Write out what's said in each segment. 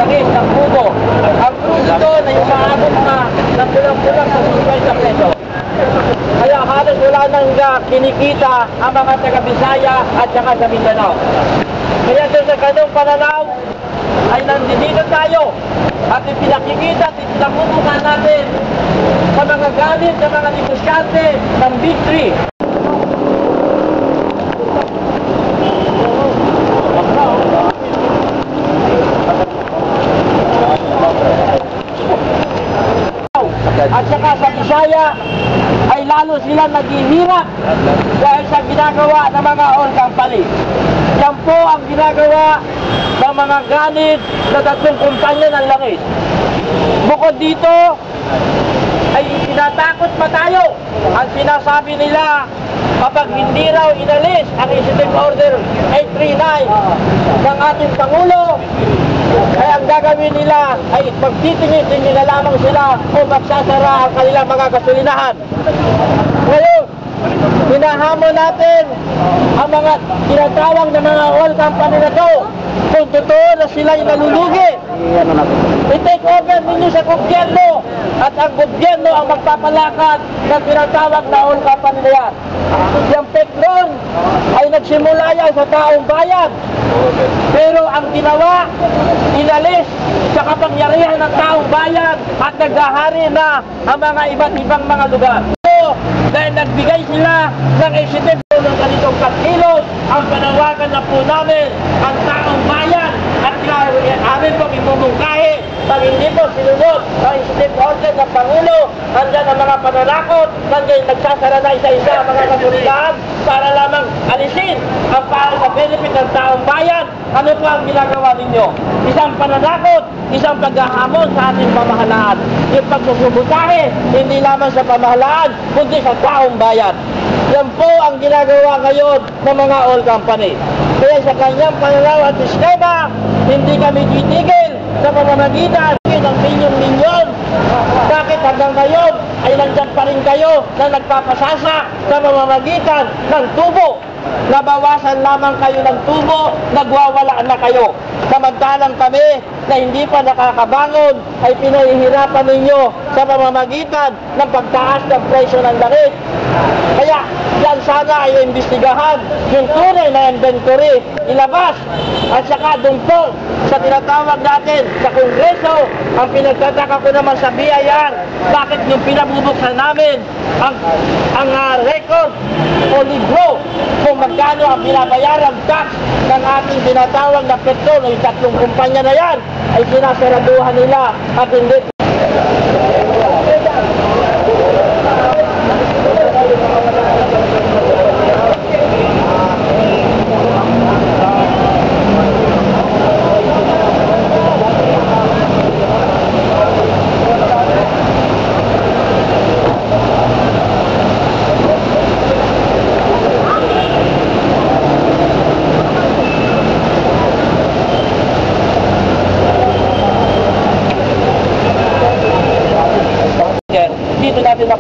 langis ng puno. Ang puno doon ay umaabot na ng kulang-kulang sa 50 peso. Kaya halos wala nang kinikita ang mga taga-Bisaya at saka sa Mindanao. Kaya doon sa ganung pananaw ay nandito tayo at ipinakikita at ipinakutukan natin sa mga galit sa mga negosyante ng Big Three. At saka sa Bisaya ay lalo sila naghihirap dahil sa ginagawa ng mga oil company. Yan po ang ginagawa ng mga ganit na tatlong kumpanya ng langis. Bukod dito ay tinatakot pa tayo. Ang sinasabi nila kapag hindi raw inalis ang Executive Order 839 ng ating Pangulo, ay ang gagawin nila ay magtitingin-tingin na lamang sila o magsasara ang kanilang mga gasolinahan. Ngayon, hinahamon natin ang mga tinatawag na mga oil company na to kung totoo na sila yung nalulugi. I-take over ninyo sa gobyerno at ang gobyerno ang magpapalakad ng tinatawag na oil company na yan. Yung Petron ay nagsimula yan sa taong bayan. Pero ang ginawa, inalis sa kapangyarihan ng taong bayan at naghahari na ang mga iba't ibang mga lugar. Dahil nagbigay sila ng executive ng ganitong kakilos, ang panawagan na po namin ang taong bayan at amin pong imumungkahi pag hindi po sinunod ang executive order ng Pangulo. Nandiyan ang mga pananakot, nandiyan nagsasara na isa-isa ang mga kagulitan para lamang alisin ang para sa benefit ng taong bayan. Ano po ang ginagawa ninyo? Isang pananakot, isang paghahamon sa ating pamahalaan. Yung pagsusubutahe, hindi lamang sa pamahalaan, kundi sa taong bayan. Yan po ang ginagawa ngayon ng mga oil company. Kaya sa kanyang pananaw at sistema, hindi kami titigil sa pamamagitan ng milyon-milyon. Bakit hanggang ngayon ay nandyan pa rin kayo na nagpapasasa sa pamamagitan ng tubo? Nabawasan lamang kayo ng tubo, nagwawala na kayo. Samantalang kami na hindi pa nakakabangon ay pinahihirapan ninyo sa pamamagitan ng pagtaas ng presyo ng langis. Kaya yan sana ay imbestigahan yung tunay na inventory, ilabas at saka doon po sa tinatawag natin sa Kongreso. Ang pinagtataka ko naman sa BIR, bakit yung pinabubuksan namin ang record o libro kung magkano ang binabayarang tax ng ating tinatawag na petrol o yung tatlong kumpanya na yan ay sinasaraduhan nila at hindi.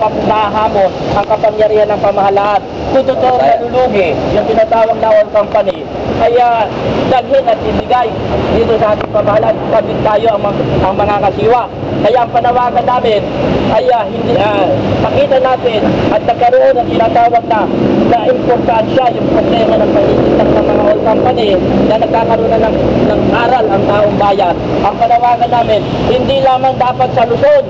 Nahahamon ang kapangyarihan ng pamahalaan. Kung totoo nalulugi yung tinatawag na oil company, kaya daghin at ibigay dito sa ating pamahalaan, kabit tayo ang mga kasiwa. Kaya ang panawagan namin ay pakita natin at nagkaroon ng tinatawag na importansya yung problema ng panitindak ng mga oil company na nagkakaroon na ng aral ang taong bayan. Ang panawagan namin, hindi lamang dapat sa Luzon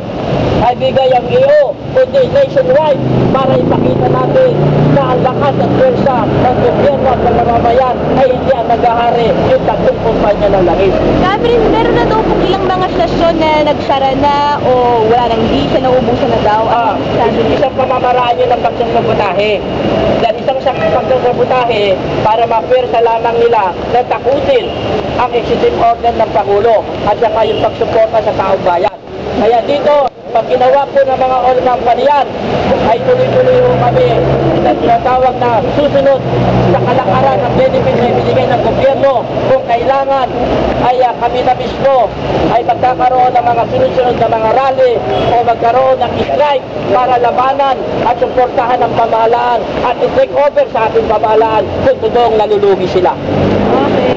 ay bigay ang iyo, kundi nationwide para ipakita natin na ang lakas at pwersa ng gobyerno at ng mamamayan ay hindi ang naghahari yung tatlong kumpanya ng langis. Catherine, meron na daw po ilang mga stasyon na nagsara na o wala nang diesel, naubusan na daw. Isang pamamaraan yun ng pagsasabotahe. Dahil isang pagsasabotahe para mapwersa lamang nila na takutin ang executive order ng Pangulo at saka yung pagsuporta sa taong bayan. Kaya dito, pag ginawa po ng mga oil company yan, ay tuloy-tuloy po kami na tinatawag na susunod sa kalakaran ng benefit na ibinigay ng gobyerno. Kung kailangan ay kami na mismo ay magkakaroon ng mga sunod-sunod na mga rally o magkaroon ng strike para labanan at suportahan ng pamahalaan at i-take over sa ating pamahalaan kung totoong nalulugi sila. Okay.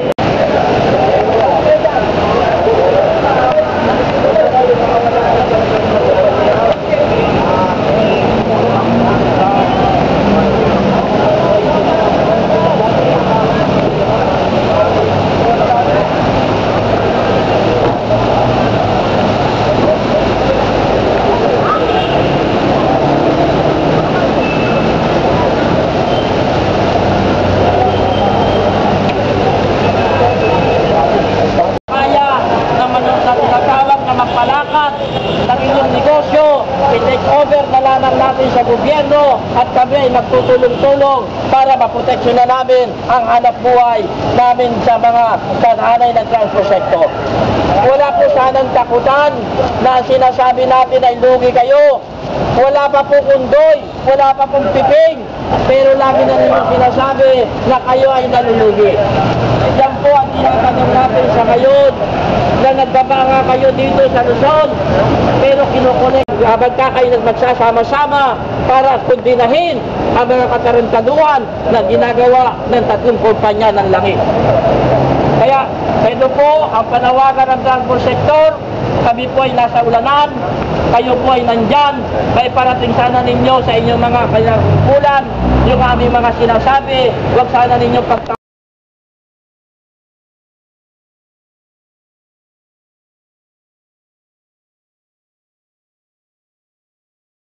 ay magtutulong-tulong para maproteksyon na namin ang hanap buhay namin sa mga sanhanay ng transport sector. Wala po sanang takutan na sinasabi natin ay lugi kayo. Wala pa po kundoy, wala pa pong piping, pero lagi na ninyong sinasabi na kayo ay nalulugi. Yan po ang tinatanong natin sa ngayon, na nagbabanga kayo dito sa Luzon, pero kinukunik, habang ka kayo magsasama-sama para kundinahin ang mga katarantaduhan na ginagawa ng tatlong kumpanya ng langit. Kaya, ito po ang panawagan ng transport sector. Kami po ay nasa ulanan, kayo po ay nandyan, kaya parating sana ninyo sa inyong mga kumpulan yung aming mga sinasabi, huwag sana ninyo